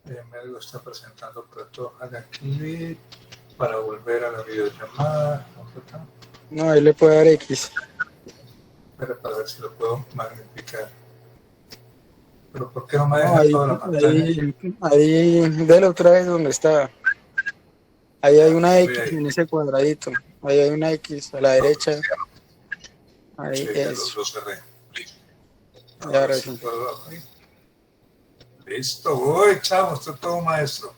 Melgo está presentando, pero todo haga clic para volver a la videollamada. No, ahí le puede dar X. Pero para ver si lo puedo magnificar. Pero ¿por qué no me No, deja toda la pantalla? ahí, dele otra vez donde está. Ahí hay Ya, una estoy X ahí. en ese cuadradito. Ahí hay una X a la derecha. Ahí Sí, ya es. lo cerré. Listo. Y Ahora ahora sí sí. puedo abrir. Listo, voy, chavo, estoy todo maestro.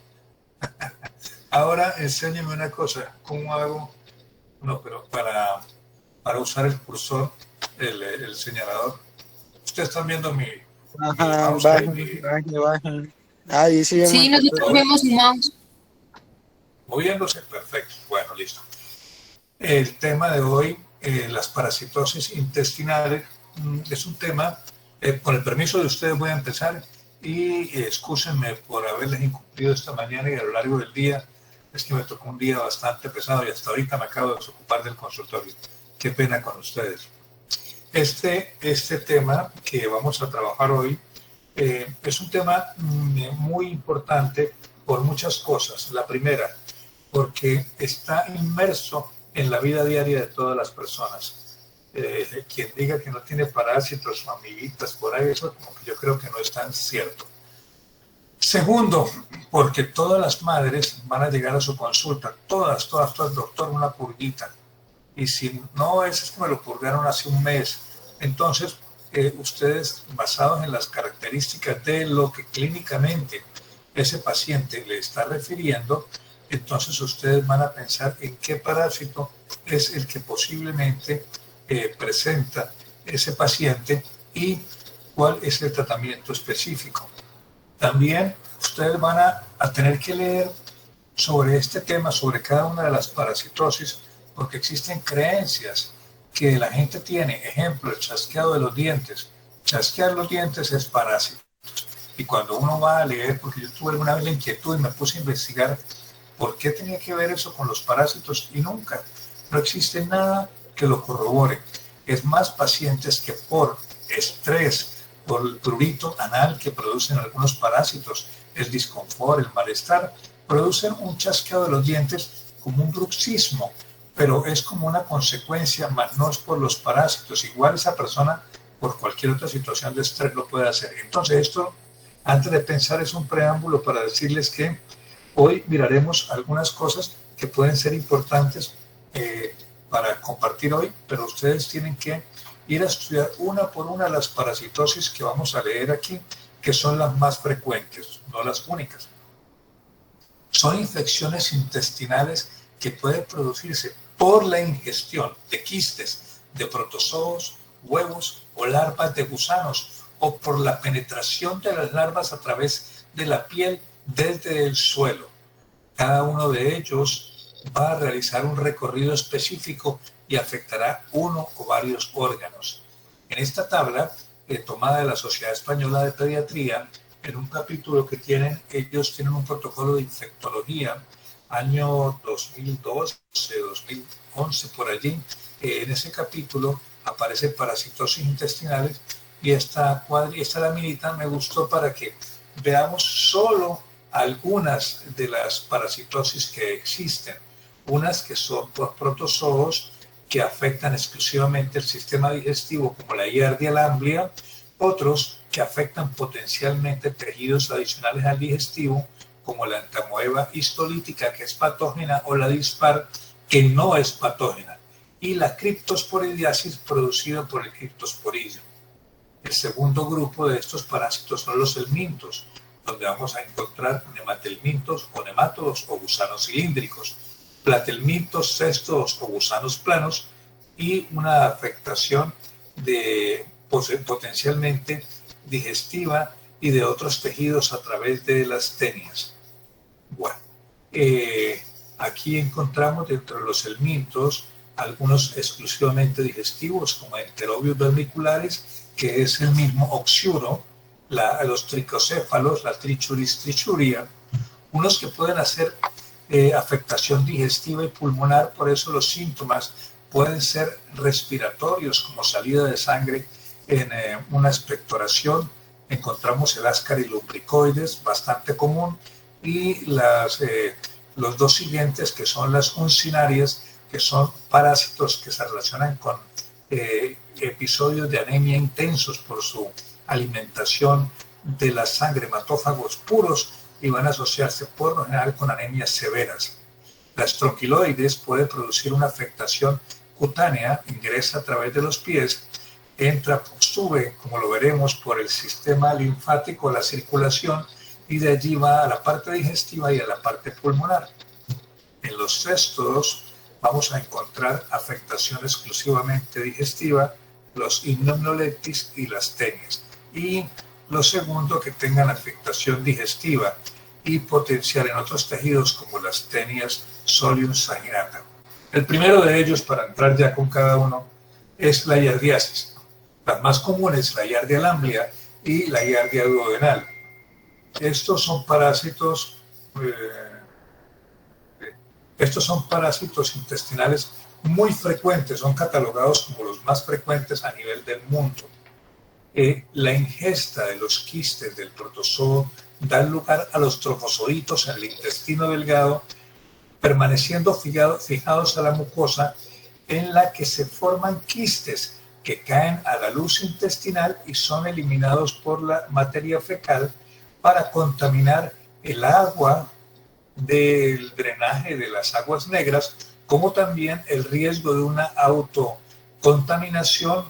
Ahora enséñeme una cosa. ¿Cómo hago? No, pero para usar el cursor, el señalador. Ustedes están viendo mi Ajá, mouse ahí, baja, baja, baja. Ahí sí vemos Sí, el nosotros cursor. vemos un mouse. moviéndose. Perfecto. Bueno, listo. El tema de hoy, las parasitosis intestinales, es un tema, con el permiso de ustedes voy a empezar y excúsenme por haberles incumplido esta mañana y a lo largo del día. Es que me tocó un día bastante pesado y hasta ahorita me acabo de desocupar del consultorio. Qué pena con ustedes. Este tema que vamos a trabajar hoy es un tema muy importante por muchas cosas. La primera, porque está inmerso en la vida diaria de todas las personas. Quien diga que no tiene parásitos o amiguitas por ahí, eso como que yo creo que no es tan cierto. Segundo, porque todas las madres van a llegar a su consulta, todas, doctor, una purguita. Y si no es que me lo purgaron hace un mes, entonces ustedes, basados en las características de lo que clínicamente ese paciente le está refiriendo, entonces ustedes van a pensar en qué parásito es el que posiblemente presenta ese paciente y cuál es el tratamiento específico. También ustedes van a tener que leer sobre este tema, sobre cada una de las parasitosis, porque existen creencias que la gente tiene. Ejemplo, el chasqueado de los dientes. Chasquear los dientes es parásito. Y cuando uno va a leer, porque yo tuve alguna vez la inquietud y me puse a investigar por qué tenía que ver eso con los parásitos y nunca, no existe nada que lo corrobore. Es más pacientes que por estrés, por el prurito anal que producen algunos parásitos, el disconfort, el malestar, producen un chasqueo de los dientes como un bruxismo, pero es como una consecuencia, más no es por los parásitos. Igual esa persona por cualquier otra situación de estrés lo puede hacer. Entonces esto, antes de pensar, es un preámbulo para decirles que hoy miraremos algunas cosas que pueden ser importantes para compartir hoy, pero ustedes tienen que ir a estudiar una por una las parasitosis que vamos a leer aquí, que son las más frecuentes, no las únicas. Son infecciones intestinales que pueden producirse por la ingestión de quistes, de protozoos, huevos o larvas de gusanos, o por la penetración de las larvas a través de la piel desde el suelo. Cada uno de ellos va a realizar un recorrido específico y afectará uno o varios órganos. En esta tabla, tomada de la Sociedad Española de Pediatría, en un capítulo que tienen, ellos tienen un protocolo de infectología, año 2012, 2011, por allí. En ese capítulo aparece parasitosis intestinales y esta laminita me gustó para que veamos solo algunas de las parasitosis que existen. Unas que son por protozoos que afectan exclusivamente el sistema digestivo, como la Giardia lamblia, otros que afectan potencialmente tejidos adicionales al digestivo, como la entamoeba histolítica, que es patógena, o la dispar, que no es patógena, y la criptosporidiasis producida por el criptosporidium. El segundo grupo de estos parásitos son los helmintos, donde vamos a encontrar nematelmintos o nemátodos o gusanos cilíndricos, platelmintos, cestos o gusanos planos, y una afectación de potencialmente digestiva y de otros tejidos a través de las tenias. Bueno, aquí encontramos dentro de los helmintos algunos exclusivamente digestivos, como enterobios vermiculares, que es el mismo oxiuro, los tricocéfalos, la trichuris trichuria, unos que pueden hacer afectación digestiva y pulmonar, por eso los síntomas pueden ser respiratorios, como salida de sangre en una expectoración, encontramos el Ascaris lumbricoides, bastante común, y los dos siguientes, que son las uncinarias, que son parásitos que se relacionan con episodios de anemia intensos por su alimentación de la sangre, hematófagos puros, y van a asociarse por lo general con anemias severas. Las tronquiloides puede producir una afectación cutánea, ingresa a través de los pies, entra, sube, como lo veremos, por el sistema linfático, la circulación, y de allí va a la parte digestiva y a la parte pulmonar. En los céstodos vamos a encontrar afectación exclusivamente digestiva, los himnomnolectis y las tenias. Y lo segundo, que tengan afectación digestiva y potencial en otros tejidos como las tenias solium saginata. El primero de ellos, para entrar ya con cada uno, es la giardiasis. Las más comunes, la giardia lamblia y la giardia duodenal. Estos son parásitos intestinales muy frecuentes, son catalogados como los más frecuentes a nivel del mundo. La ingesta de los quistes del protozoo da lugar a los trofozoitos en el intestino delgado, permaneciendo fijados a la mucosa, en la que se forman quistes que caen a la luz intestinal y son eliminados por la materia fecal para contaminar el agua del drenaje de las aguas negras, como también el riesgo de una autocontaminación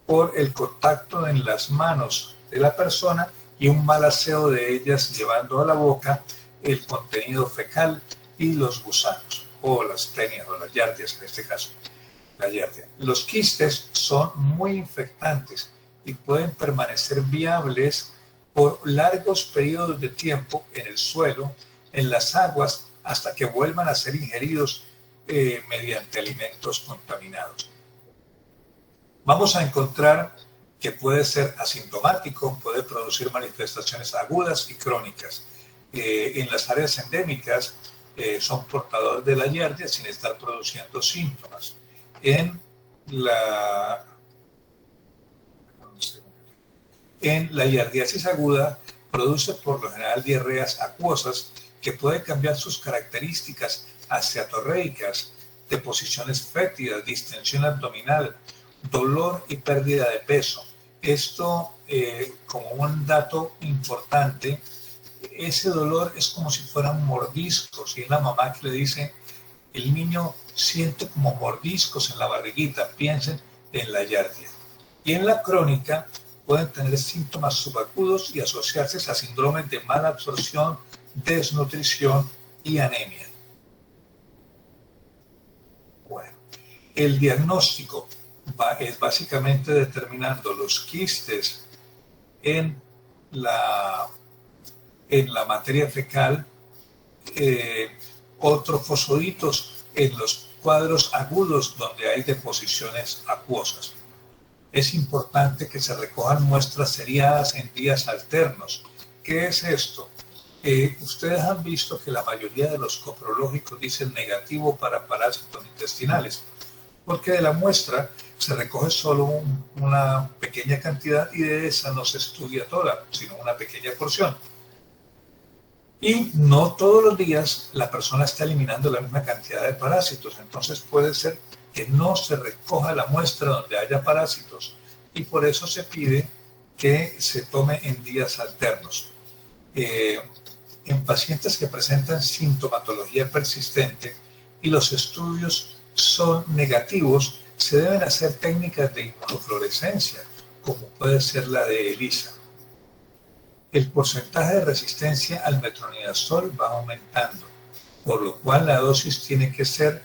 por el contacto en las manos de la persona y un mal aseo de ellas, llevando a la boca el contenido fecal y los gusanos, o las tenias, o las giardias en este caso. La giardia. Los quistes son muy infectantes y pueden permanecer viables por largos periodos de tiempo en el suelo, en las aguas, hasta que vuelvan a ser ingeridos mediante alimentos contaminados. Vamos a encontrar que puede ser asintomático, puede producir manifestaciones agudas y crónicas. En las áreas endémicas son portadores de la giardia sin estar produciendo síntomas. En la giardiasis aguda produce por lo general diarreas acuosas que pueden cambiar sus características aciatorreicas, deposiciones fétidas, distensión abdominal, dolor y pérdida de peso. Esto, como un dato importante, ese dolor es como si fueran mordiscos, y es la mamá que le dice, el niño siente como mordiscos en la barriguita, piensen en la giardia. Y en la crónica pueden tener síntomas subacudos y asociarse a síndromes de mala absorción, desnutrición y anemia. Bueno, el diagnóstico es básicamente determinando los quistes en la materia fecal, o trofosoditos en los cuadros agudos donde hay deposiciones acuosas. Es importante que se recojan muestras seriadas en días alternos. ¿Qué es esto? Ustedes han visto que la mayoría de los coprológicos dicen negativo para parásitos intestinales, porque de la muestra se recoge solo una pequeña cantidad y de esa no se estudia toda, sino una pequeña porción. Y no todos los días la persona está eliminando la misma cantidad de parásitos, entonces puede ser que no se recoja la muestra donde haya parásitos, y por eso se pide que se tome en días alternos. En pacientes que presentan sintomatología persistente y los estudios son negativos, se deben hacer técnicas de inmunofluorescencia, como puede ser la de ELISA. El porcentaje de resistencia al metronidazol va aumentando, por lo cual la dosis tiene que ser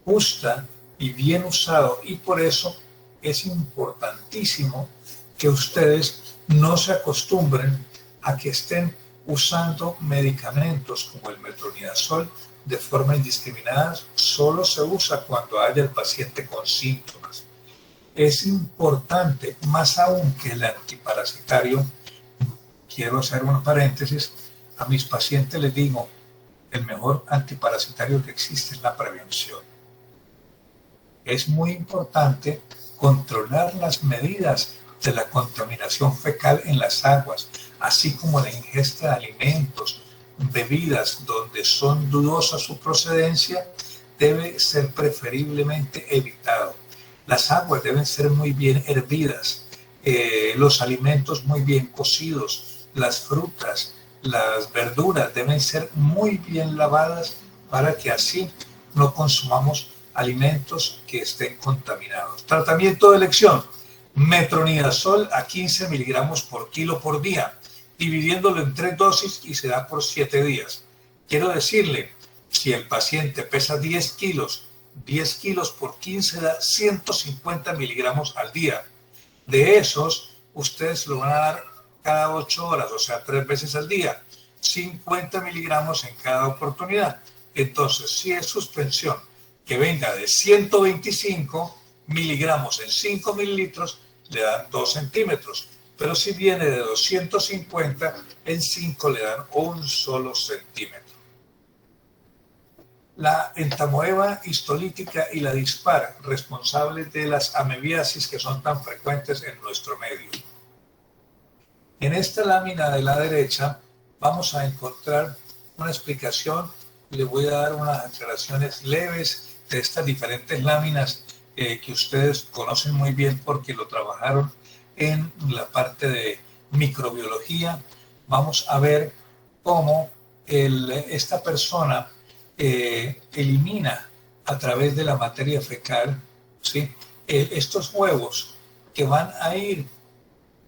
justa y bien usado, y por eso es importantísimo que ustedes no se acostumbren a que estén usando medicamentos como el metronidazol de forma indiscriminada. Solo se usa cuando haya el paciente con síntomas. Es importante, más aún que el antiparasitario. Quiero hacer un paréntesis, a mis pacientes les digo, el mejor antiparasitario que existe es la prevención. Es muy importante controlar las medidas de la contaminación fecal en las aguas, así como la ingesta de alimentos, bebidas donde son dudosas su procedencia, debe ser preferiblemente evitado. Las aguas deben ser muy bien hervidas, los alimentos muy bien cocidos, las frutas, las verduras deben ser muy bien lavadas para que así no consumamos alimentos que estén contaminados. Tratamiento de elección: metronidazol a 15 miligramos por kilo por día, dividiéndolo en 3 dosis y se da por 7 días. Quiero decirle, si el paciente pesa 10 kilos, 10 kilos por 15 da 150 miligramos al día. De esos, ustedes lo van a dar cada 8 horas, o sea, 3 veces al día, 50 miligramos en cada oportunidad. Entonces, si es suspensión que venga de 125 miligramos en 5 mililitros, le dan 2 centímetros. Pero si viene de 250, en 5 le dan 1 solo centímetro. La entamoeba histolítica y la dispar, responsables de las amebiasis que son tan frecuentes en nuestro medio. En esta lámina de la derecha vamos a encontrar una explicación. Le voy a dar unas aclaraciones leves de estas diferentes láminas que ustedes conocen muy bien porque lo trabajaron en la parte de microbiología. Vamos a ver cómo esta persona elimina a través de la materia fecal, ¿sí? Estos huevos que van a ir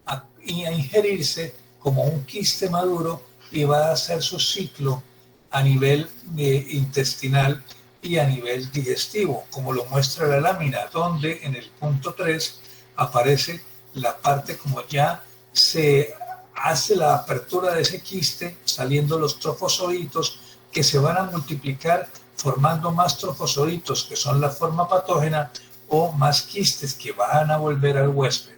a ingerirse como un quiste maduro y va a hacer su ciclo a nivel intestinal y a nivel digestivo, como lo muestra la lámina, donde en el punto 3 aparece la parte como ya se hace la apertura de ese quiste, saliendo los trofozoitos que se van a multiplicar formando más trofozoitos, que son la forma patógena, o más quistes que van a volver al huésped.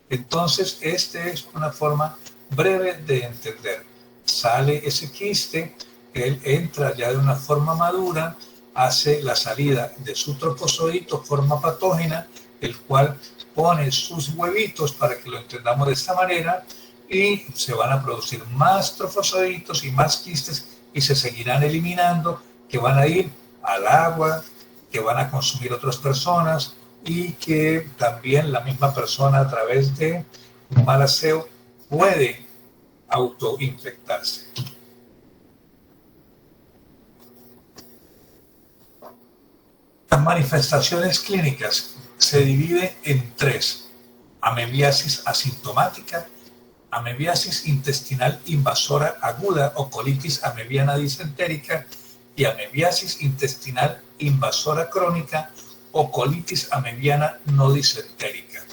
Entonces, esta es una forma breve de entender. Sale ese quiste, él entra ya de una forma madura, hace la salida de su trofozoito, forma patógena, el cual pone sus huevitos, para que lo entendamos de esta manera, y se van a producir más trofozoitos y más quistes, y se seguirán eliminando, que van a ir al agua, que van a consumir otras personas, y que también la misma persona a través de un mal aseo puede autoinfectarse. Las manifestaciones clínicas se dividen en 3: amebiasis asintomática, amebiasis intestinal invasora aguda o colitis amebiana disentérica, y amebiasis intestinal invasora crónica o colitis amebiana no disentérica.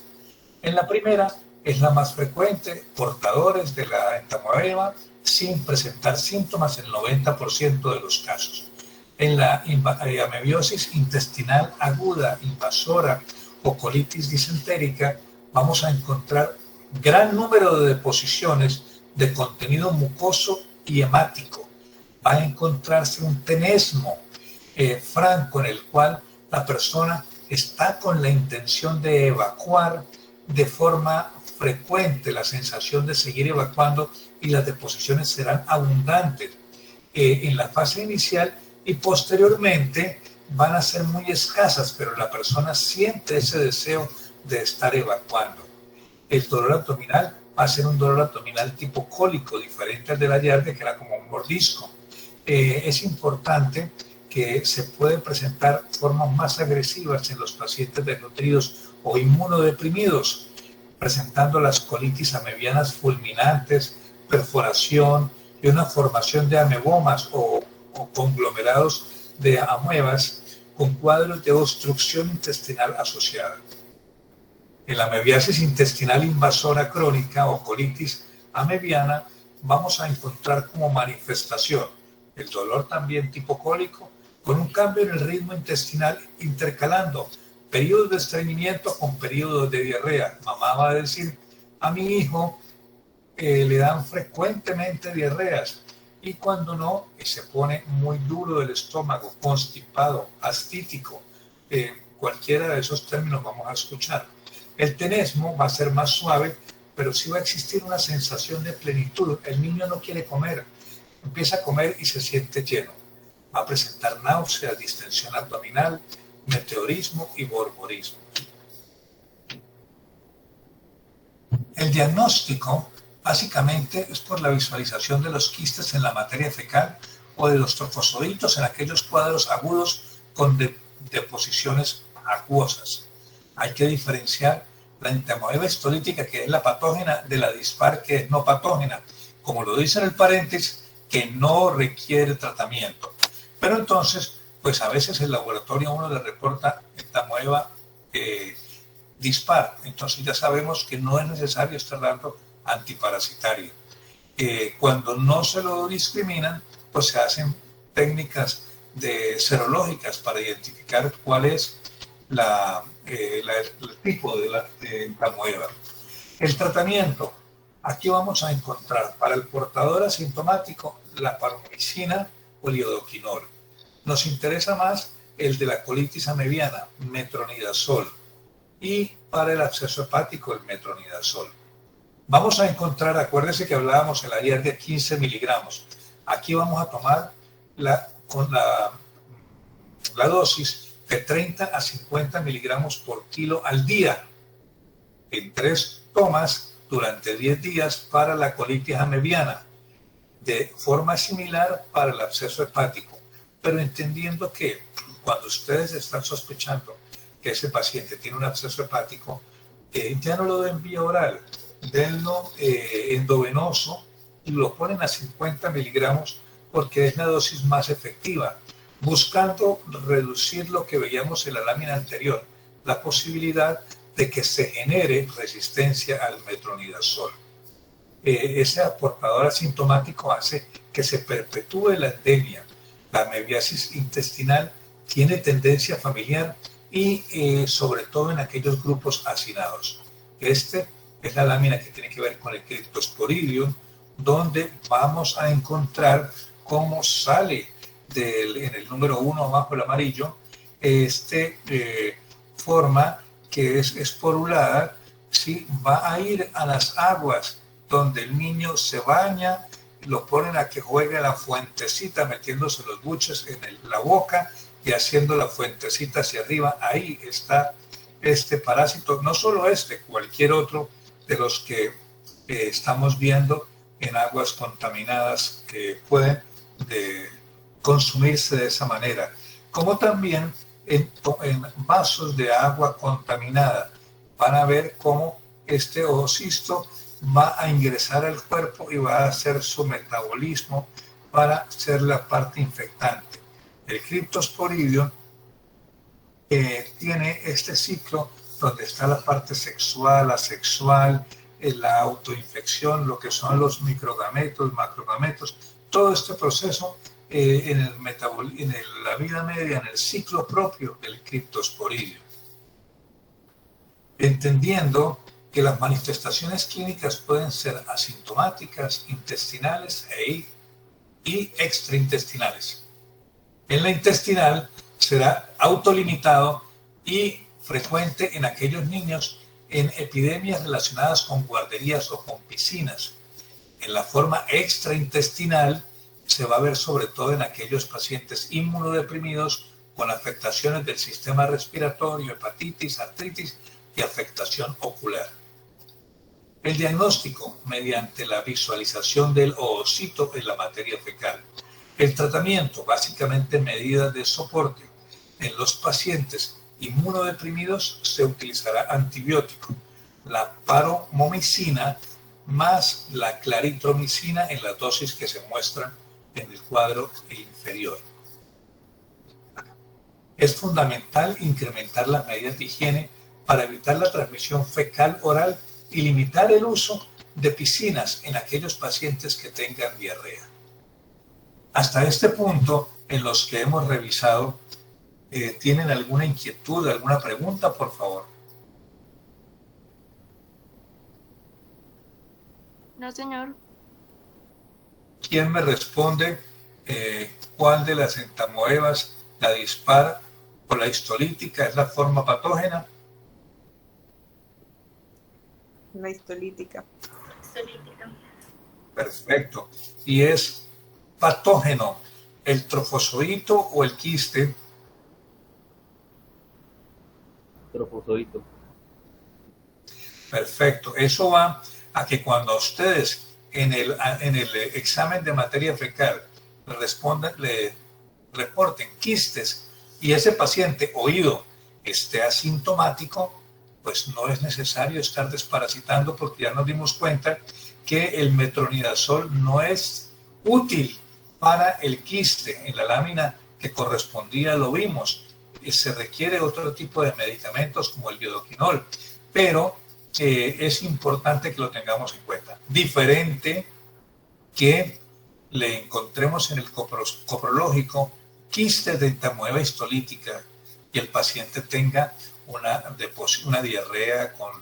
En la primera es la más frecuente, portadores de la entamoeba sin presentar síntomas en el 90% de los casos. En la amebiosis intestinal aguda, invasora o colitis disentérica, vamos a encontrar gran número de deposiciones de contenido mucoso y hemático. Va a encontrarse un tenesmo franco en el cual la persona está con la intención de evacuar de forma frecuente, la sensación de seguir evacuando, y las deposiciones serán abundantes en la fase inicial, y posteriormente van a ser muy escasas, pero la persona siente ese deseo de estar evacuando. El dolor abdominal va a ser un dolor abdominal tipo cólico, diferente al de la diarrea, que era como un mordisco. Es importante que se pueden presentar formas más agresivas en los pacientes desnutridos o inmunodeprimidos, presentando las colitis amebianas fulminantes, perforación y una formación de amebomas o conglomerados de amuebas con cuadros de obstrucción intestinal asociada. En la amebiasis intestinal invasora crónica o colitis amebiana vamos a encontrar como manifestación el dolor también tipo cólico, con un cambio en el ritmo intestinal intercalando periodos de estreñimiento con periodos de diarrea. Mamá va a decir, a mi hijo le dan frecuentemente diarreas, y cuando no, se pone muy duro el estómago, constipado, astítico, cualquiera de esos términos vamos a escuchar. El tenesmo va a ser más suave, pero sí va a existir una sensación de plenitud. El niño no quiere comer, empieza a comer y se siente lleno. Va a presentar náuseas, distensión abdominal, meteorismo y borborismo. El diagnóstico básicamente es por la visualización de los quistes en la materia fecal o de los trofozoitos en aquellos cuadros agudos con deposiciones acuosas. Hay que diferenciar la entamoeba histolítica, que es la patógena, de la dispar, que es no patógena, como lo dice en el paréntesis, que no requiere tratamiento. Pero entonces, pues a veces el laboratorio a uno le reporta entamoeba dispar, entonces ya sabemos que no es necesario estar dando antiparasitario. Cuando no se lo discriminan, pues se hacen técnicas serológicas para identificar cuál es el tipo de entamoeba. El tratamiento, aquí vamos a encontrar para el portador asintomático la paromicina o lidoquinol. Nos interesa más el de la colitis amebiana, metronidazol, y para el absceso hepático el metronidazol. Vamos a encontrar, acuérdense que hablábamos ayer de 15 miligramos. Aquí vamos a tomar la dosis de 30 a 50 miligramos por kilo al día, en 3 tomas durante 10 días para la colitis amebiana, de forma similar para el absceso hepático, pero entendiendo que cuando ustedes están sospechando que ese paciente tiene un absceso hepático, ya no lo den vía oral, denlo endovenoso y lo ponen a 50 miligramos porque es la dosis más efectiva, buscando reducir lo que veíamos en la lámina anterior, la posibilidad de que se genere resistencia al metronidazol. Ese aportador asintomático hace que se perpetúe la endemia. La amebiasis intestinal tiene tendencia familiar y sobre todo en aquellos grupos hacinados. Este es la lámina que tiene que ver con el Cryptosporidium, donde vamos a encontrar cómo sale en el número 1 abajo el amarillo, forma que es esporulada, ¿sí? Va a ir a las aguas donde el niño se baña, lo ponen a que juegue a la fuentecita metiéndose los buches en la boca y haciendo la fuentecita hacia arriba. Ahí está este parásito, no solo cualquier otro de los que estamos viendo en aguas contaminadas que pueden consumirse de esa manera, como también en vasos de agua contaminada. Van a ver cómo este oocisto va a ingresar al cuerpo y va a hacer su metabolismo para ser la parte infectante. El Cryptosporidium tiene este ciclo donde está la parte sexual, asexual, la autoinfección, lo que son los microgametos, macrogametos, todo este proceso en la vida media, en el ciclo propio del Cryptosporidium. Entendiendo que las manifestaciones clínicas pueden ser asintomáticas, intestinales y extraintestinales. En la intestinal será autolimitado y frecuente en aquellos niños en epidemias relacionadas con guarderías o con piscinas. En la forma extraintestinal se va a ver sobre todo en aquellos pacientes inmunodeprimidos con afectaciones del sistema respiratorio, hepatitis, artritis y afectación ocular. El diagnóstico mediante la visualización del oocito en la materia fecal. El tratamiento, básicamente medidas de soporte. En los pacientes inmunodeprimidos se utilizará antibiótico, la paromomicina más la claritromicina en las dosis que se muestran en el cuadro inferior. Es fundamental incrementar las medidas de higiene para evitar la transmisión fecal oral y limitar el uso de piscinas en aquellos pacientes que tengan diarrea. Hasta este punto, en los que hemos revisado, ¿tienen alguna inquietud, alguna pregunta, por favor? No, señor. ¿Quién me responde cuál de las entamoebas, la dispar o la histolítica, es la forma patógena? una histolítica. Perfecto. ¿Y es patógeno el trofozoito o el quiste? Trofozoito. Perfecto. Eso va a que cuando ustedes en el examen de materia fecal le reporten quistes y ese paciente oído esté asintomático, pues no es necesario estar desparasitando, porque ya nos dimos cuenta que el metronidazol no es útil para el quiste. En la lámina que correspondía lo vimos. Se requiere otro tipo de medicamentos como el biodoquinol, pero es importante que lo tengamos en cuenta. Diferente que le encontremos en el coprológico quistes de entamoeba histolítica y el paciente tenga una diarrea con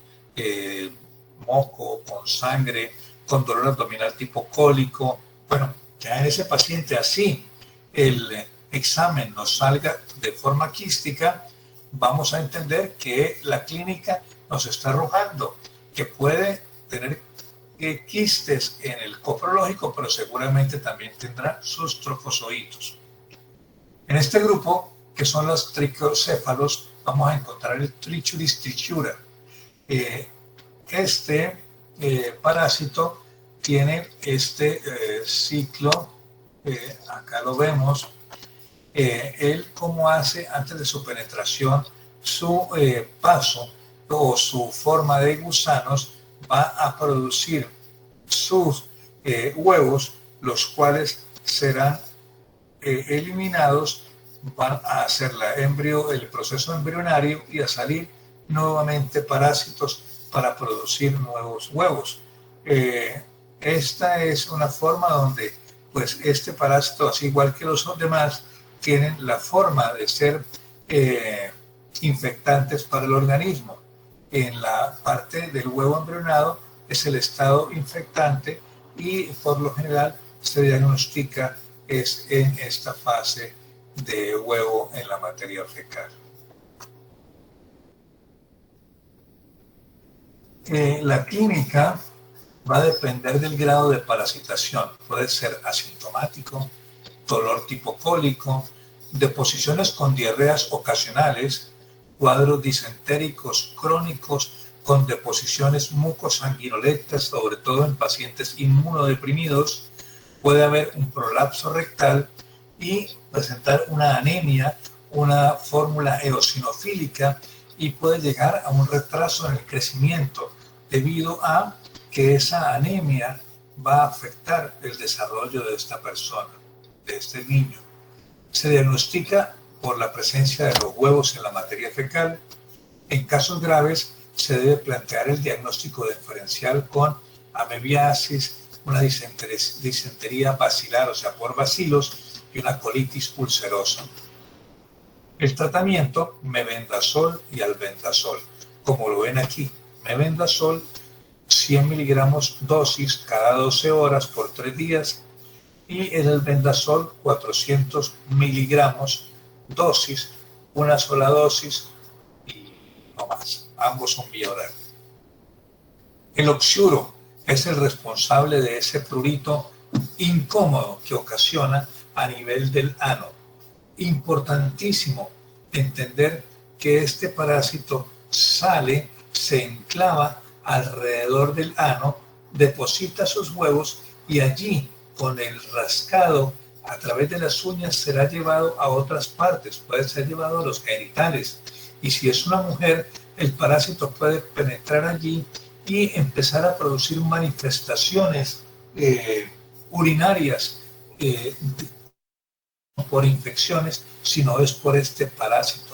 moco, con sangre, con dolor abdominal tipo cólico. Bueno, ya en ese paciente así el examen nos salga de forma quística, vamos a entender que la clínica nos está arrojando que puede tener quistes en el coprológico, pero seguramente también tendrá sus trofozoitos. En este grupo, que son los triquocéfalos, vamos a encontrar el Trichuris trichura. Este parásito tiene este ciclo, acá lo vemos, él cómo hace antes de su penetración, su paso o su forma de gusanos va a producir sus huevos, los cuales serán eliminados, van a hacer el proceso embrionario y a salir nuevamente parásitos para producir nuevos huevos. Esta es una forma donde pues este parásito, así igual que los demás, tienen la forma de ser infectantes para el organismo. En la parte del huevo embrionado es el estado infectante y por lo general se diagnostica es en esta fase de huevo en la materia fecal. La clínica va a depender del grado de parasitación. Puede ser asintomático, dolor tipo cólico, deposiciones con diarreas ocasionales, cuadros disentéricos crónicos con deposiciones mucosanguinolentas, sobre todo en pacientes inmunodeprimidos. Puede haber un prolapso rectal y presentar una anemia, una fórmula eosinofílica, y puede llegar a un retraso en el crecimiento debido a que esa anemia va a afectar el desarrollo de esta persona, de este niño. Se diagnostica por la presencia de los huevos en la materia fecal. En casos graves se debe plantear el diagnóstico diferencial con amebiasis, una disentería bacilar, o sea, por bacilos, y una colitis ulcerosa. El tratamiento, mebendazol y albendazol. Como lo ven aquí, mebendazol 100 miligramos dosis cada 12 horas por 3 días y el albendazol 400 miligramos dosis, una sola dosis y no más. Ambos son vía oral. El oxiuro es el responsable de ese prurito incómodo que ocasiona a nivel del ano. Importantísimo entender que este parásito sale, se enclava alrededor del ano, deposita sus huevos y allí con el rascado a través de las uñas será llevado a otras partes, puede ser llevado a los genitales, y si es una mujer el parásito puede penetrar allí y empezar a producir manifestaciones urinarias por infecciones, sino es por este parásito.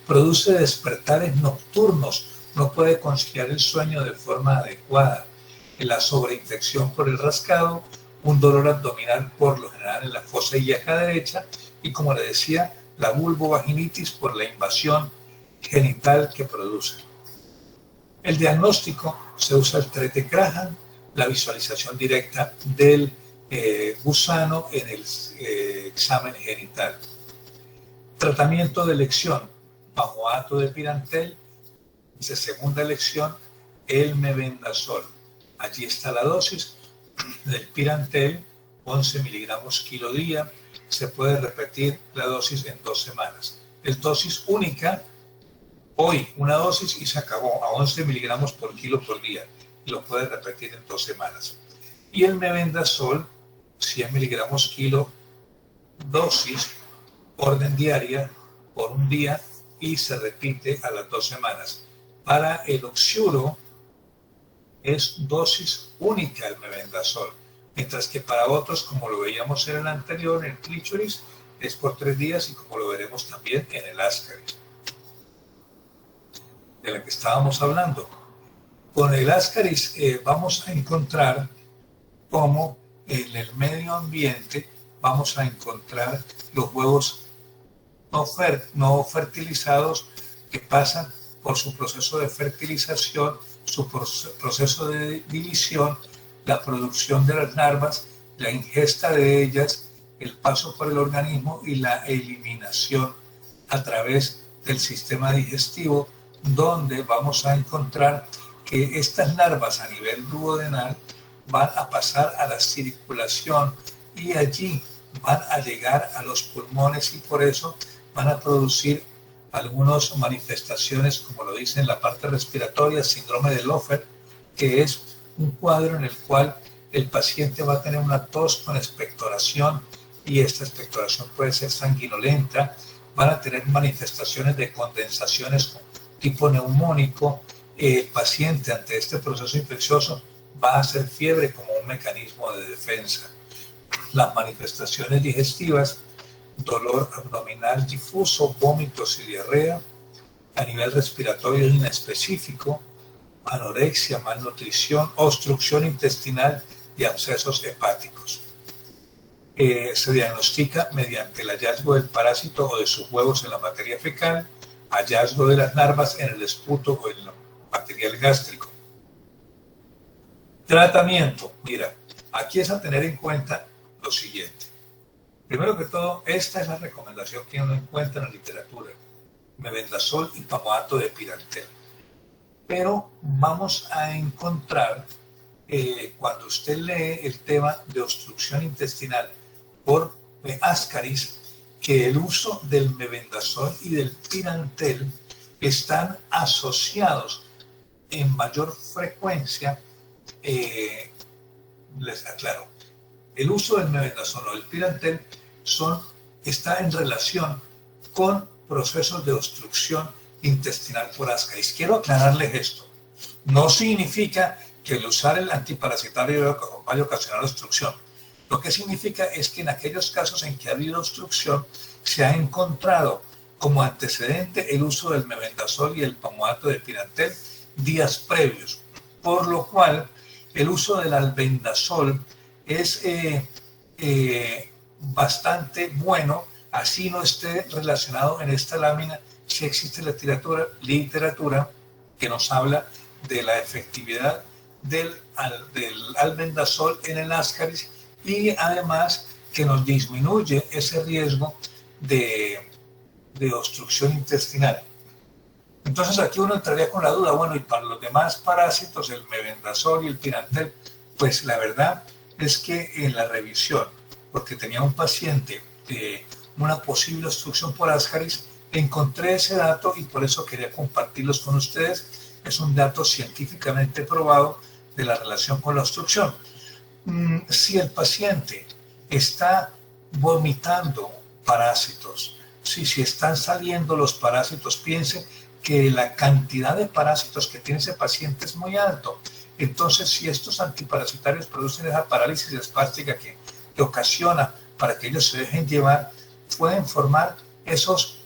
Produce despertares nocturnos, no puede conciliar el sueño de forma adecuada. La sobreinfección por el rascado, un dolor abdominal por lo general en la fosa ilíaca derecha y, como le decía, la vulvovaginitis por la invasión genital que produce. El diagnóstico se usa el TRET de Graham, la visualización directa del gusano en el examen genital. Tratamiento de elección, bajoato de pirantel, de segunda elección, el mebendazol. Allí está la dosis del Pirantel, 11 miligramos kilo día. Se puede repetir la dosis en 2 semanas. Es dosis única, hoy una dosis y se acabó, a 11 miligramos por kilo por día. Y lo puede repetir en 2 semanas. Y el mebendazol, 100 miligramos kilo, dosis, orden diaria, por un día y se repite a las 2 semanas. Para el oxiuro es dosis única el mebendazol, mientras que para otros, como lo veíamos en el anterior, en el clítoris, es por 3 días y como lo veremos también en el ascaris, de la que estábamos hablando. Con el ascaris vamos a encontrar cómo en el medio ambiente vamos a encontrar los huevos no fertilizados que pasan por su proceso de fertilización, su proceso de división, la producción de las larvas, la ingesta de ellas, el paso por el organismo y la eliminación a través del sistema digestivo, donde vamos a encontrar que estas larvas a nivel duodenal van a pasar a la circulación y allí van a llegar a los pulmones y por eso van a producir algunas manifestaciones, como lo dice en la parte respiratoria, síndrome de Loeffler, que es un cuadro en el cual el paciente va a tener una tos con expectoración y esta expectoración puede ser sanguinolenta, van a tener manifestaciones de condensaciones tipo neumónico. El paciente ante este proceso infeccioso va a hacer fiebre como un mecanismo de defensa. Las manifestaciones digestivas, dolor abdominal difuso, vómitos y diarrea, a nivel respiratorio inespecífico, anorexia, malnutrición, obstrucción intestinal y abscesos hepáticos. Se diagnostica mediante el hallazgo del parásito o de sus huevos en la materia fecal, hallazgo de las larvas en el esputo o en el material gástrico. Tratamiento. Mira, aquí es a tener en cuenta lo siguiente. Primero que todo, esta es la recomendación que uno encuentra en la literatura: mebendazol y pamoato de Pirantel. Pero vamos a encontrar, cuando usted lee el tema de obstrucción intestinal por ascaris, que el uso del mebendazol y del Pirantel están asociados en mayor frecuencia. Les aclaro, el uso del mebendazol o del Pirantel está en relación con procesos de obstrucción intestinal por ascaris. Quiero aclararles esto. No significa que el usar el antiparasitario vaya a ocasionar obstrucción. Lo que significa es que en aquellos casos en que ha habido obstrucción se ha encontrado como antecedente el uso del mebendazol y el pamoato de Pirantel días previos, por lo cual el uso del albendazol es bastante bueno, así no esté relacionado en esta lámina. Si existe literatura que nos habla de la efectividad del albendazol en el ascaris y además que nos disminuye ese riesgo de obstrucción intestinal. Entonces aquí uno entraría con la duda, bueno, y para los demás parásitos, el mebendazol y el Pirantel, pues la verdad es que en la revisión, porque tenía un paciente de una posible obstrucción por ascaris, encontré ese dato y por eso quería compartirlos con ustedes. Es un dato científicamente probado de la relación con la obstrucción. Si el paciente está vomitando parásitos, si están saliendo los parásitos, piense que la cantidad de parásitos que tiene ese paciente es muy alto. Entonces, si estos antiparasitarios producen esa parálisis espástica que ocasiona para que ellos se dejen llevar, pueden formar esas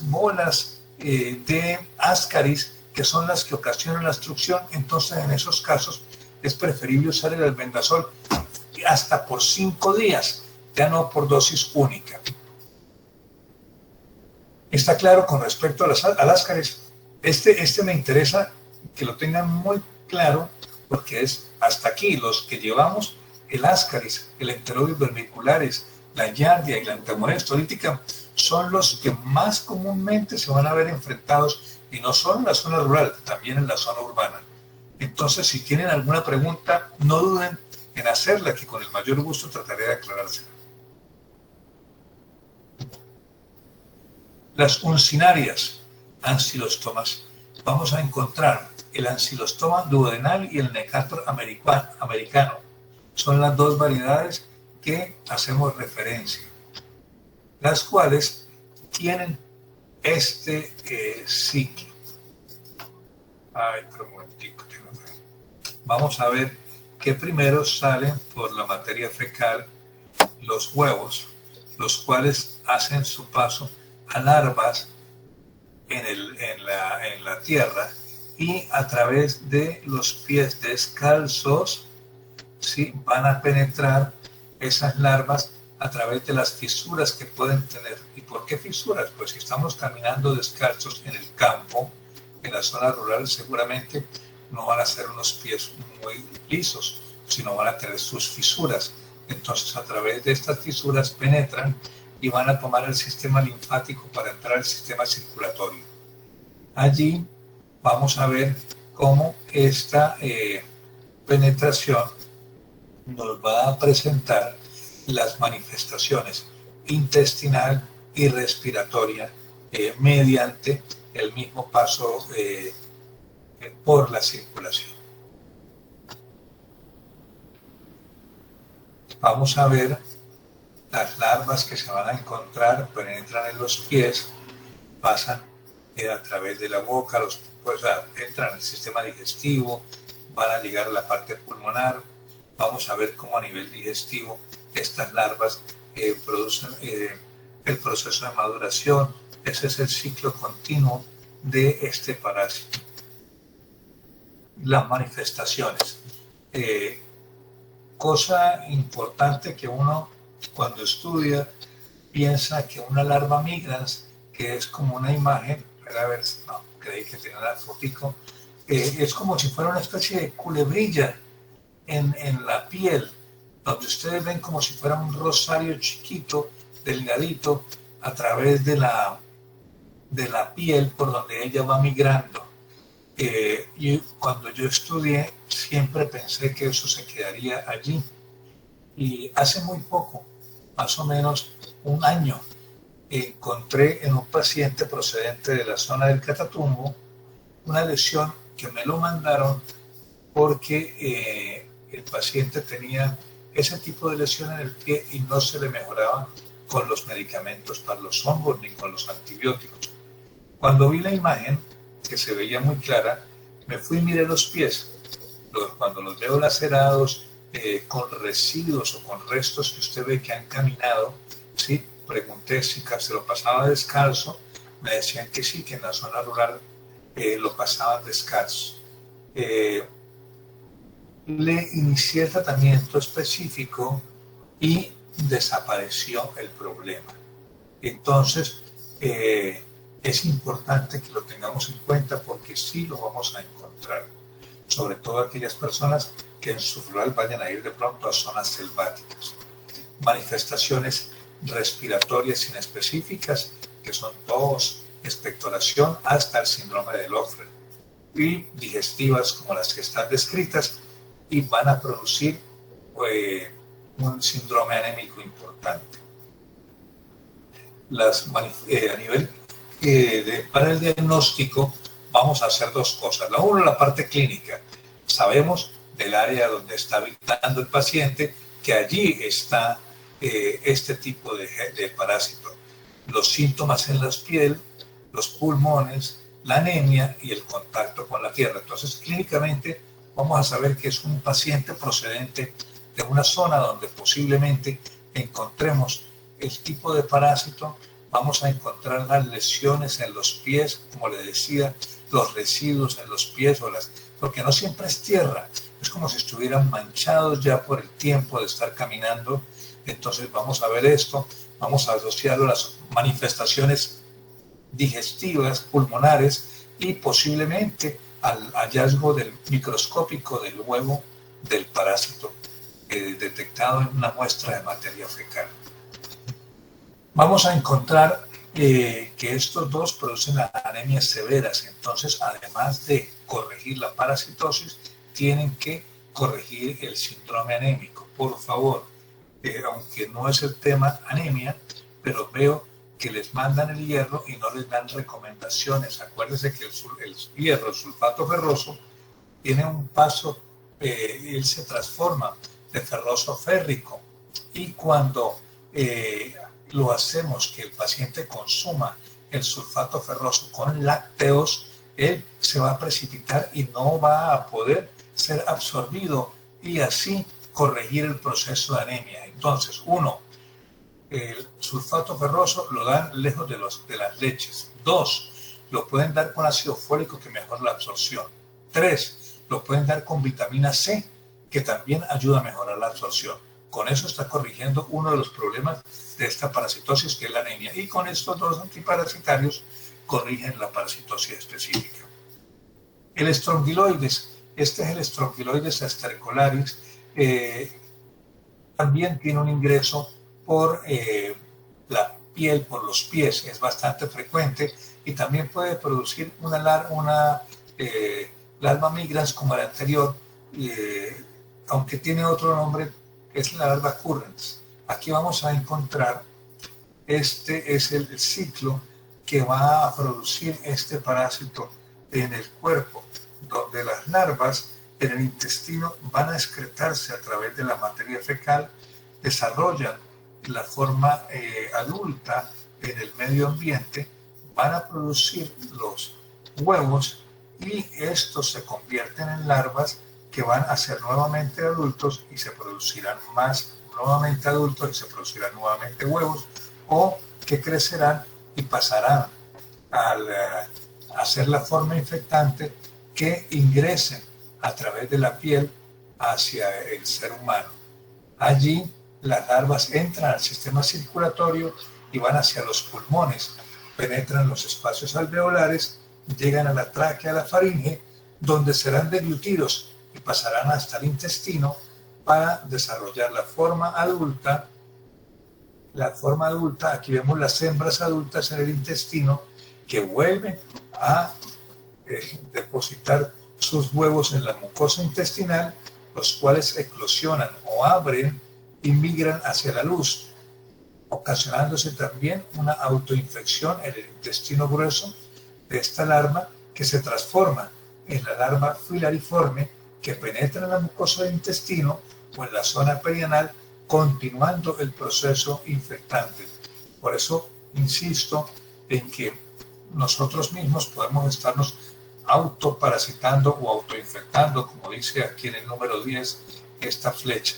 bolas de ascaris que son las que ocasionan la obstrucción. Entonces, en esos casos es preferible usar el albendazol hasta por 5 días, ya no por dosis única. ¿Está claro con respecto al ascaris? Este me interesa que lo tengan muy claro, porque es hasta aquí los que llevamos el ascaris, el enterobius vermicularis, la giardia y la entamoeba histolítica son los que más comúnmente se van a ver enfrentados y no solo en la zona rural, también en la zona urbana. Entonces, si tienen alguna pregunta, no duden en hacerla, que con el mayor gusto trataré de aclarársela. Las uncinarias, ancilostomas, vamos a encontrar el ancilostoma duodenal y el necator americano. Son las dos variedades que hacemos referencia, las cuales tienen este ciclo. Ay, pero un momentico, vamos a ver que primero salen por la materia fecal los huevos, los cuales hacen su paso a larvas en la tierra, y a través de los pies descalzos, ¿sí?, van a penetrar esas larvas a través de las fisuras que pueden tener. ¿Y por qué fisuras? Pues si estamos caminando descalzos en el campo, en la zona rural, seguramente no van a ser unos pies muy lisos, sino van a tener sus fisuras. Entonces, a través de estas fisuras penetran y van a tomar el sistema linfático para entrar al sistema circulatorio. Allí vamos a ver cómo esta penetración nos va a presentar las manifestaciones intestinal y respiratoria mediante el mismo paso por la circulación. Vamos a ver las larvas que se van a encontrar, penetran en los pies, pasan a través de la boca, entran en el sistema digestivo, van a llegar a la parte pulmonar. Vamos a ver cómo a nivel digestivo estas larvas producen el proceso de maduración. Ese es el ciclo continuo de este parásito. Las manifestaciones. Cosa importante que uno cuando estudia piensa que una larva migrans, que es como una imagen, a ver, no, creí que tenía una fotico, es como si fuera una especie de culebrilla en la piel, donde ustedes ven como si fuera un rosario chiquito, delgadito, a través de la piel por donde ella va migrando. Y cuando yo estudié, siempre pensé que eso se quedaría allí. Y hace muy poco, más o menos un año, encontré en un paciente procedente de la zona del Catatumbo una lesión que me lo mandaron porque el paciente tenía ese tipo de lesión en el pie y no se le mejoraba con los medicamentos para los hongos ni con los antibióticos. Cuando vi la imagen, que se veía muy clara, me fui y miré los pies. Cuando los veo lacerados, con residuos o con restos que usted ve que han caminado, ¿sí?, pregunté si se lo pasaba descalzo, me decían que sí, que en la zona rural lo pasaban descalzo. Le inicié el tratamiento específico y desapareció el problema. Entonces, es importante que lo tengamos en cuenta porque sí lo vamos a encontrar, sobre todo aquellas personas que en su rural vayan a ir de pronto a zonas selváticas. Manifestaciones respiratorias inespecíficas, que son tos, expectoración, hasta el síndrome de Lofgren, y digestivas como las que están descritas, y van a producir un síndrome anémico importante. A nivel para el diagnóstico vamos a hacer dos cosas. La una, la parte clínica. Sabemos del área donde está habitando el paciente que allí está este tipo de parásito. Los síntomas en la piel, los pulmones, la anemia y el contacto con la tierra. Entonces, clínicamente vamos a saber que es un paciente procedente de una zona donde posiblemente encontremos el tipo de parásito. Vamos a encontrar las lesiones en los pies, como le decía, los residuos en los pies, porque no siempre es tierra, es como si estuvieran manchados ya por el tiempo de estar caminando. Entonces vamos a ver esto, vamos a asociarlo a las manifestaciones digestivas, pulmonares, y posiblemente al hallazgo microscópico del huevo del parásito detectado en una muestra de materia fecal. Vamos a encontrar que estos dos producen las anemias severas. Entonces, además de corregir la parasitosis, tienen que corregir el síndrome anémico. Por favor, aunque no es el tema anemia, pero veo que les mandan el hierro y no les dan recomendaciones. Acuérdense que el hierro, el sulfato ferroso, tiene un paso, él se transforma de ferroso a férrico. Y cuando lo hacemos que el paciente consuma el sulfato ferroso con lácteos, él se va a precipitar y no va a poder ser absorbido y así corregir el proceso de anemia. Entonces, uno, el sulfato ferroso lo dan lejos de las leches. Dos, lo pueden dar con ácido fólico que mejora la absorción. Tres, lo pueden dar con vitamina C que también ayuda a mejorar la absorción. Con eso está corrigiendo uno de los problemas de esta parasitosis, que es la anemia. Y con estos dos antiparasitarios corrigen la parasitosis específica. El estrongiloides, este es el estrongiloides astericolaris, también tiene un ingreso por la piel, por los pies, es bastante frecuente y también puede producir una larva migrans como la anterior, aunque tiene otro nombre, es la larva currens. Aquí vamos a encontrar, este es el ciclo que va a producir este parásito en el cuerpo, donde las larvas en el intestino van a excretarse a través de la materia fecal, desarrollan la forma adulta en el medio ambiente, van a producir los huevos y estos se convierten en larvas que van a ser nuevamente adultos y se producirán más nuevamente adultos y se producirán nuevamente huevos, o que crecerán y pasarán a ser la forma infectante que ingresen a través de la piel hacia el ser humano. Allí las larvas entran al sistema circulatorio y van hacia los pulmones, penetran los espacios alveolares, llegan a la tráquea, a la faringe, donde serán deglutidos y pasarán hasta el intestino para desarrollar la forma adulta. La forma adulta, aquí vemos las hembras adultas en el intestino que vuelven a depositar sus huevos en la mucosa intestinal, los cuales eclosionan o abren y migran hacia la luz, ocasionándose también una autoinfección en el intestino grueso de esta larva, que se transforma en la larva filariforme que penetra en la mucosa del intestino o en la zona perianal, continuando el proceso infectante. Por eso insisto en que nosotros mismos podemos estarnos autoparasitando o autoinfectando, como dice aquí en el número 10, esta flecha.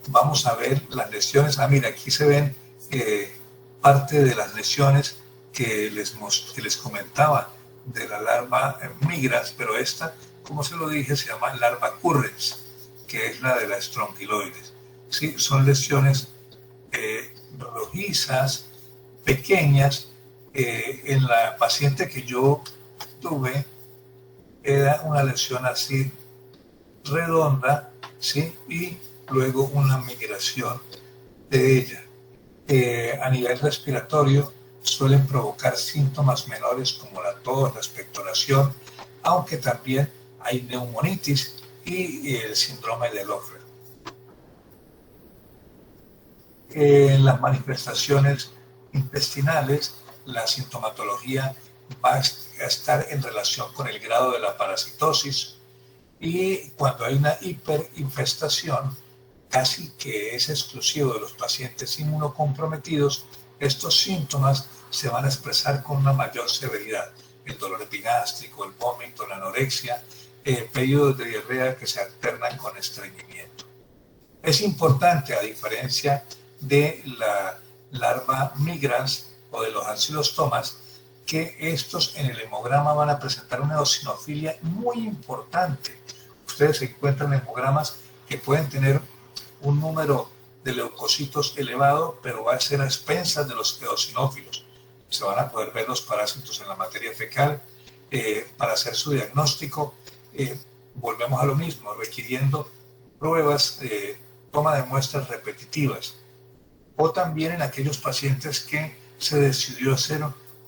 Vamos a ver las lesiones. Mira, aquí se ven parte de las lesiones que les comentaba de la larva migrans, pero esta, como se lo dije, se llama larva currens, que es la de la estrongiloides. ¿Sí? Son lesiones rojizas, pequeñas. En la paciente que yo tuve, era una lesión así redonda, ¿sí? Y luego una migración de ella. A nivel respiratorio suelen provocar síntomas menores como la tos, la expectoración, aunque también hay neumonitis y el síndrome de Lofgren. En las manifestaciones intestinales, la sintomatología va a estar en relación con el grado de la parasitosis, y cuando hay una hiperinfestación, casi que es exclusivo de los pacientes inmunocomprometidos, estos síntomas se van a expresar con una mayor severidad: el dolor epigástrico, el vómito, la anorexia, periodos de diarrea que se alternan con estreñimiento. Es importante, a diferencia de la larva migrans o de los ancilostomas, que estos en el hemograma van a presentar una eosinofilia muy importante. Ustedes encuentran hemogramas que pueden tener un número de leucocitos elevado, pero va a ser a expensas de los eosinófilos. Se van a poder ver los parásitos en la materia fecal. Para hacer su diagnóstico, volvemos a lo mismo, requiriendo pruebas, toma de muestras repetitivas. o también en aquellos pacientes que se decidió hacer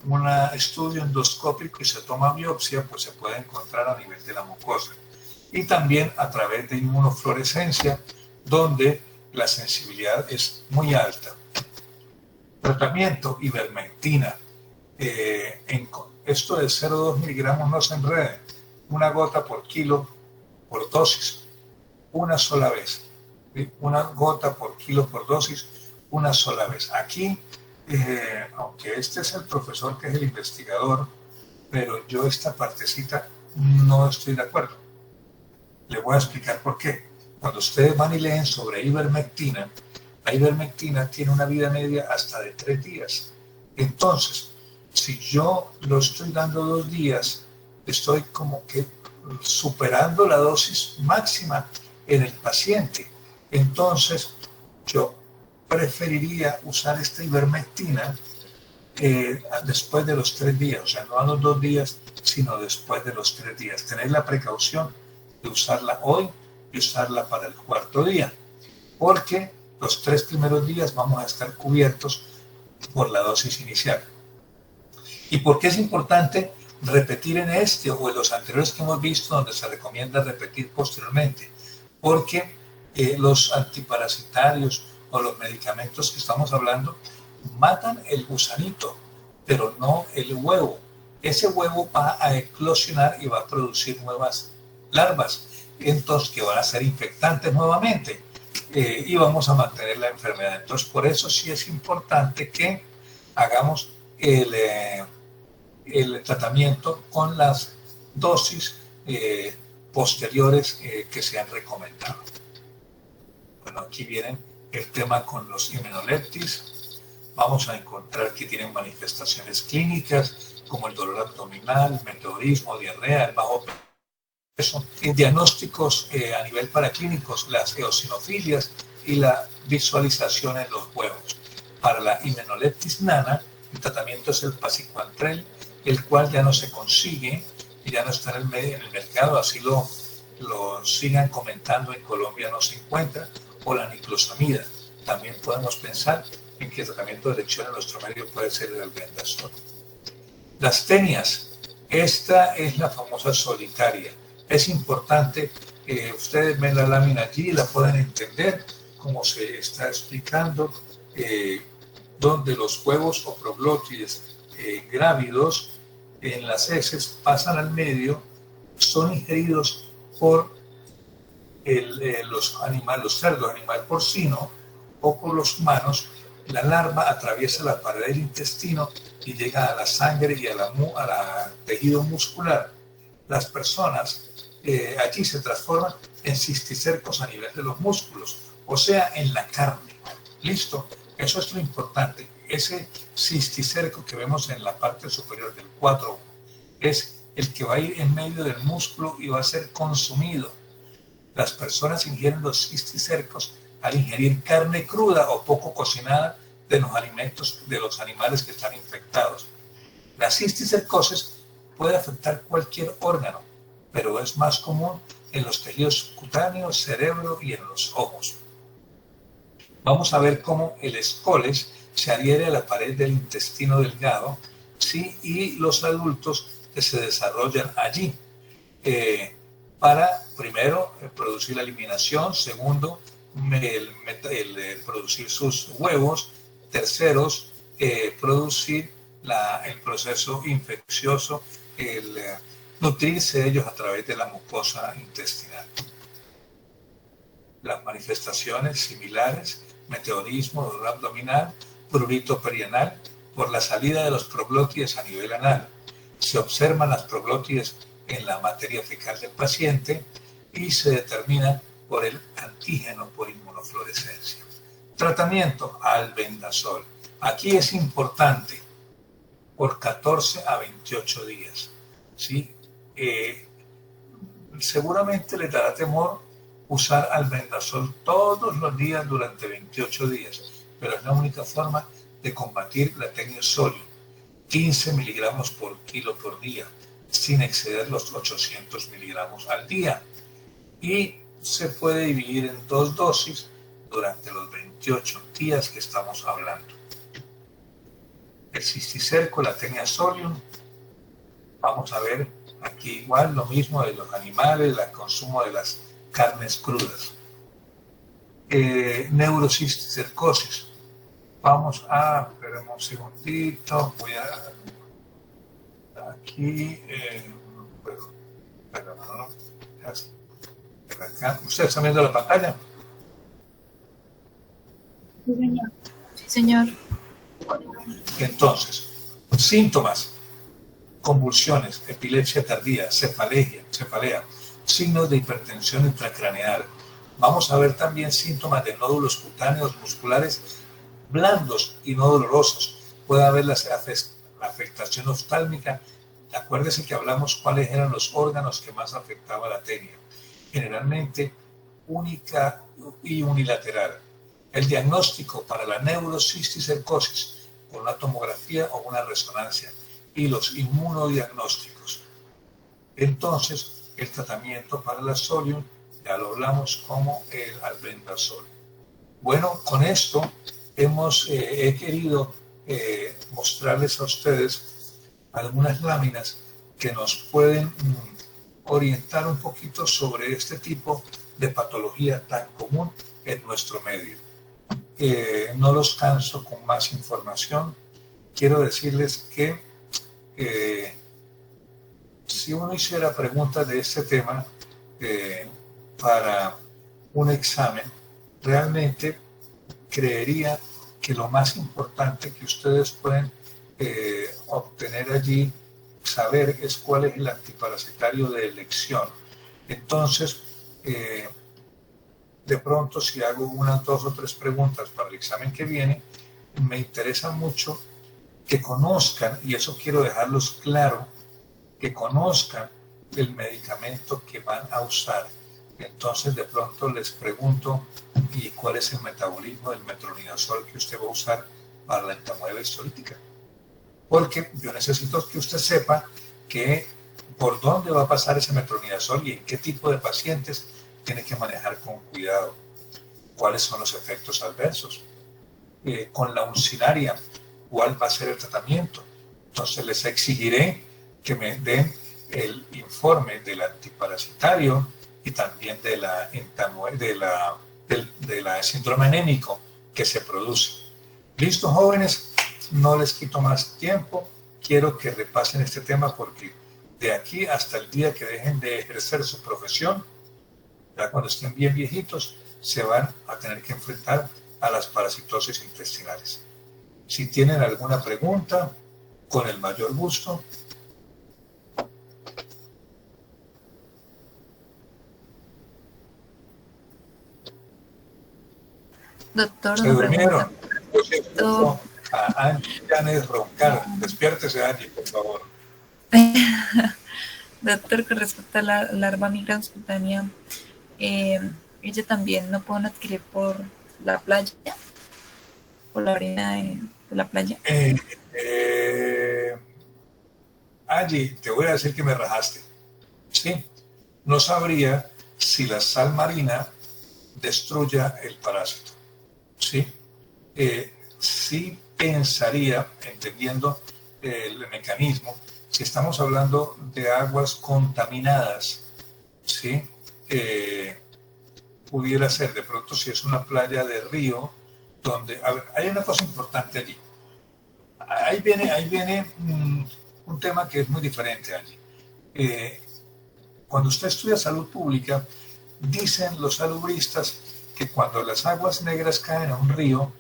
un estudio endoscópico y se toma biopsia, pues se puede encontrar a nivel de la mucosa. Y también a través de inmunofluorescencia, donde la sensibilidad es muy alta. Tratamiento, ivermectina. Esto de 0,2 miligramos no se enrede. Una gota por kilo por dosis, una sola vez. ¿Sí? Una gota por kilo por dosis, una sola vez. Aquí, aunque este es el profesor que es el investigador, pero yo esta partecita no estoy de acuerdo. Le voy a explicar por qué. Cuando ustedes van y leen sobre ivermectina, la ivermectina tiene una vida media hasta de 3 días. Entonces, si yo lo estoy dando 2 días, estoy como que superando la dosis máxima en el paciente. Entonces, yo preferiría usar esta ivermectina después de los 3 días, o sea, no a los 2 días, sino después de los 3 días. Tener la precaución de usarla hoy y usarla para el 4.º día, porque los 3 primeros días vamos a estar cubiertos por la dosis inicial. ¿Y por qué es importante repetir en este o en los anteriores que hemos visto, donde se recomienda repetir posteriormente? Porque los antiparasitarios o los medicamentos que estamos hablando matan el gusanito, pero no el huevo. Ese huevo va a eclosionar y va a producir nuevas larvas, entonces que van a ser infectantes nuevamente y vamos a mantener la enfermedad. Entonces, por eso sí es importante que hagamos el tratamiento con las dosis posteriores que se han recomendado. Bueno, aquí viene el tema con los immunoleptis. Vamos a encontrar que tienen manifestaciones clínicas como el dolor abdominal, meteorismo, diarrea, el bajo peso, diagnósticos a nivel paraclínicos, las eosinofilias y la visualización en los huevos. Para la immunoleptis nana, el tratamiento es el pasiquantrel, el cual ya no se consigue y ya no está en el mercado, así lo sigan comentando, en Colombia no se encuentra, o la niclosamida. También podemos pensar en que el tratamiento de elección en nuestro medio puede ser el albendazol. Las tenias, esta es la famosa solitaria. Es importante que ustedes ven la lámina allí y la puedan entender, como se está explicando, donde los huevos o proglótides grávidos en las heces pasan al medio, son ingeridos por los animales, los cerdos, animal porcino o por los humanos. La larva atraviesa la pared del intestino y llega a la sangre y a la tejido muscular. Las personas allí se transforman en cisticercos a nivel de los músculos, o sea, en la carne. ¿Listo? Eso es lo importante. Ese cisticerco que vemos en la parte superior del 4 es el que va a ir en medio del músculo y va a ser consumido. Las personas ingieren los cisticercos al ingerir carne cruda o poco cocinada de los alimentos de los animales que están infectados. La cisticercosis puede afectar cualquier órgano, pero es más común en los tejidos cutáneos, cerebro y en los ojos. Vamos a ver cómo el escoles se adhiere a la pared del intestino delgado, ¿sí? Y los adultos que se desarrollan allí para, primero, producir la eliminación, segundo, producir sus huevos, terceros, producir el proceso infeccioso, nutrirse de ellos a través de la mucosa intestinal. Las manifestaciones similares: meteorismo, dolor abdominal, prurito perianal, por la salida de los proglótides a nivel anal. Se observan las proglótides en la materia fecal del paciente y se determina por el antígeno por inmunofluorescencia. Tratamiento: albendazol. Aquí es importante por 14 a 28 días. ¿Sí? Seguramente les dará temor usar albendazol todos los días durante 28 días, pero es la única forma de combatir la tenia sólida. 15 miligramos por kilo por día, sin exceder los 800 miligramos al día. Y se puede dividir en 2 dosis durante los 20 28 días que estamos hablando. El cisticerco, la Taenia solium, vamos a ver aquí igual lo mismo de los animales, el consumo de las carnes crudas. Neurocisticercosis. Vamos a, esperemos un segundito, voy a, aquí, acá. ¿Ustedes están viendo la pantalla? Sí, señor. Sí, señor. Entonces, síntomas: convulsiones, epilepsia tardía, cefalea, signos de hipertensión intracraneal. Vamos a ver también síntomas de nódulos cutáneos musculares blandos y no dolorosos. Puede haber la afectación oftálmica. Acuérdese que hablamos cuáles eran los órganos que más afectaba la tenia. Generalmente única y unilateral. El diagnóstico para la neurocisticercosis con una tomografía o una resonancia y los inmunodiagnósticos. Entonces, el tratamiento para la solium ya lo hablamos como el albendazol. Bueno, con esto he querido mostrarles a ustedes algunas láminas que nos pueden orientar un poquito sobre este tipo de patología tan común en nuestro medio. No los canso con más información. Quiero decirles que si uno hiciera preguntas de este tema para un examen, realmente creería que lo más importante que ustedes pueden obtener allí, saber, es cuál es el antiparasitario de elección. Entonces, de pronto, si hago unas 2 o 3 preguntas para el examen que viene, me interesa mucho que conozcan, y eso quiero dejarlos claro, que conozcan el medicamento que van a usar. Entonces, de pronto les pregunto, ¿y cuál es el metabolismo del metronidazol que usted va a usar para la entamoeba histolítica? Porque yo necesito que usted sepa que por dónde va a pasar ese metronidazol y en qué tipo de pacientes tiene que manejar con cuidado. ¿Cuáles son los efectos adversos? Con la uncinaria, ¿cuál va a ser el tratamiento? Entonces les exigiré que me den el informe del antiparasitario y también de la síndrome anémico que se produce. ¿Listo, jóvenes? No les quito más tiempo. Quiero que repasen este tema porque de aquí hasta el día que dejen de ejercer su profesión, ya cuando estén bien viejitos, se van a tener que enfrentar a las parasitosis intestinales. Si tienen alguna pregunta, con el mayor gusto. Doctor, ¿Se una durmieron? pregunta. A Angie Llanes roncar. Despiértese, Angie, por favor. Doctor, con respecto a la larva migrans cutánea, ella también no pueden adquirir por la playa, por la arena de la playa. Angie, te voy a decir que me rajaste. ¿Sí? No sabría si la sal marina destruya el parásito. ¿Sí? Sí pensaría, entendiendo el mecanismo, si estamos hablando de aguas contaminadas, ¿sí? Pudiera ser, de pronto, si es una playa de río, donde, a ver, hay una cosa importante allí. Ahí viene un tema que es muy diferente allí. Cuando usted estudia salud pública, dicen los salubristas que cuando las aguas negras caen a un río,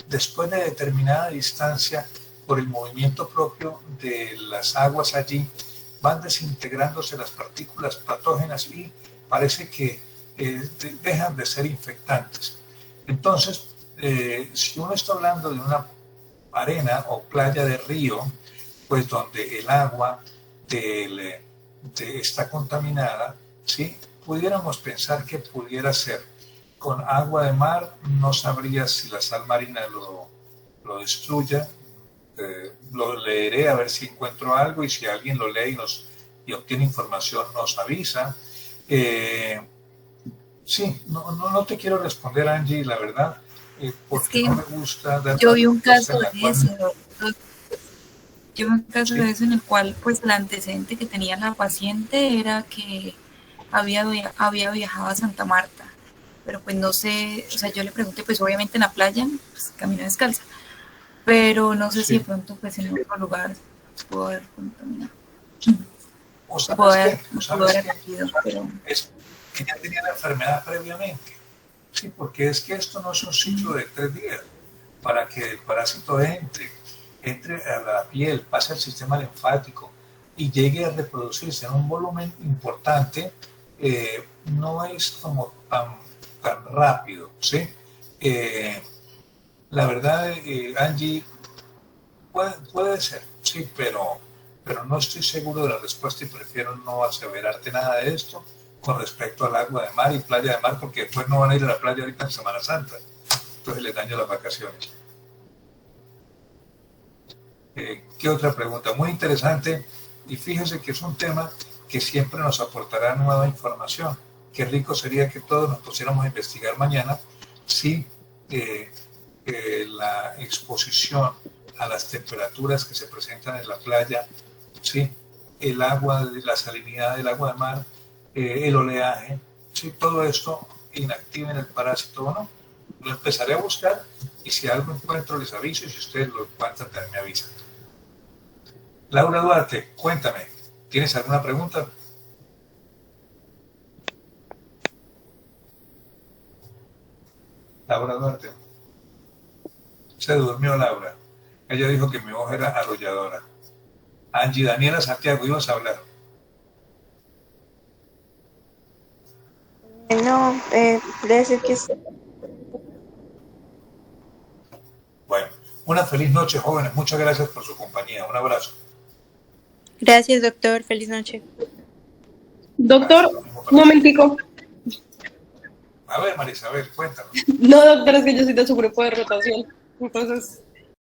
después de determinada distancia, por el movimiento propio de las aguas allí, van desintegrándose las partículas patógenas y parece que dejan de ser infectantes. Entonces, si uno está hablando de una arena o playa de río, pues donde el agua está contaminada, ¿sí? Pudiéramos pensar que pudiera ser con agua de mar. No sabría si la sal marina lo destruya. Lo leeré a ver si encuentro algo, y si alguien lo lee y obtiene información, nos avisa. Sí, no te quiero responder, Angie, la verdad. porque que no le gusta dar yo vi un respuesta caso en la de cual- eso. Yo vi un caso Sí. de eso en el cual, pues, el antecedente que tenía la paciente era que había viajado a Santa Marta, pero pues no sé, o sea, yo le pregunté, pues obviamente en la playa, pues camino descalza, pero no sé si de Sí. pronto, pues en otro lugar se pudo haber contaminado, ¿O se pudo sabes haber, qué? ¿O pudo sabes haber qué? metido, pero Es que ya tenía la enfermedad previamente. Sí, porque es que esto no es un ciclo de 3 días. Para que el parásito entre a la piel, pase al sistema linfático y llegue a reproducirse en un volumen importante, no es como tan rápido, ¿sí? Eh, la verdad, Angie, puede ser, sí, pero no estoy seguro de la respuesta y prefiero no aseverarte nada de esto con respecto al agua de mar y playa de mar, porque después no van a ir a la playa ahorita en Semana Santa, entonces les daño las vacaciones. ¿Qué otra pregunta? Muy interesante, y fíjese que es un tema que siempre nos aportará nueva información. Qué rico sería que todos nos pusiéramos a investigar mañana si eh, la exposición a las temperaturas que se presentan en la playa, ¿sí? El agua, la salinidad del agua de mar, el oleaje, ¿sí? Todo esto inactiva en el parásito o no. Lo empezaré a buscar y si algo encuentro les aviso y si ustedes lo encuentran también me avisan. Laura Duarte, cuéntame, ¿tienes alguna pregunta? Laura Duarte. Se durmió Laura. Ella dijo que mi voz era arrolladora. Angie Daniela Santiago, ibas a hablar. No, voy a decir que sí. Bueno, una feliz noche, jóvenes. Muchas gracias por su compañía. Un abrazo. Gracias, doctor. Feliz noche. Doctor, Gracias, lo mismo un para ti. momentico. A ver, Marisabel, cuéntanos. No, doctor, es que yo soy de su grupo de rotación. Entonces,